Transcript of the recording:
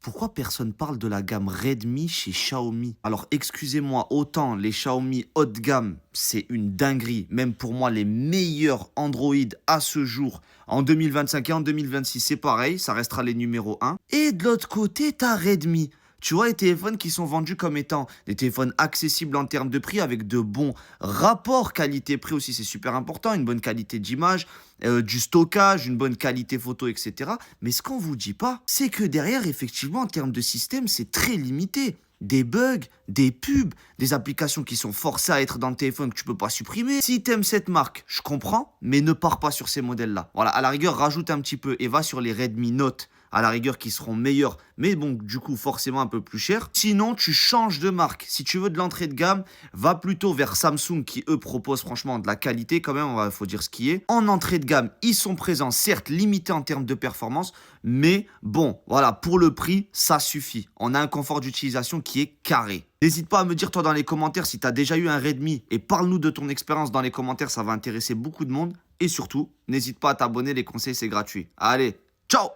Pourquoi personne parle de la gamme Redmi chez Xiaomi? Alors excusez-moi, autant les Xiaomi haut de gamme, c'est une dinguerie. Même pour moi, les meilleurs Android à ce jour, en 2025 et en 2026, c'est pareil, ça restera les numéros un. Et de l'autre côté, t'as Redmi. Tu vois, les téléphones qui sont vendus comme étant des téléphones accessibles en termes de prix avec de bons rapports qualité-prix aussi, c'est super important, une bonne qualité d'image, du stockage, une bonne qualité photo, etc. Mais ce qu'on vous dit pas, c'est que derrière, effectivement, en termes de système, c'est très limité. Des bugs, des pubs, des applications qui sont forcées à être dans le téléphone que tu peux pas supprimer. Si t'aimes cette marque, je comprends, mais ne pars pas sur ces modèles-là. Voilà, à la rigueur, rajoute un petit peu et va sur les Redmi Note, à la rigueur qui seront meilleurs, mais bon, du coup, forcément un peu plus cher. Sinon, tu changes de marque. Si tu veux de l'entrée de gamme, va plutôt vers Samsung qui, eux, proposent franchement de la qualité quand même, il faut dire ce qui est. En entrée de gamme, ils sont présents, certes limités en termes de performance, mais bon, voilà, pour le prix, ça suffit. On a un confort d'utilisation qui est carré. N'hésite pas à me dire toi dans les commentaires si tu as déjà eu un Redmi et parle-nous de ton expérience dans les commentaires, ça va intéresser beaucoup de monde. Et surtout, n'hésite pas à t'abonner, les conseils c'est gratuit. Allez, ciao!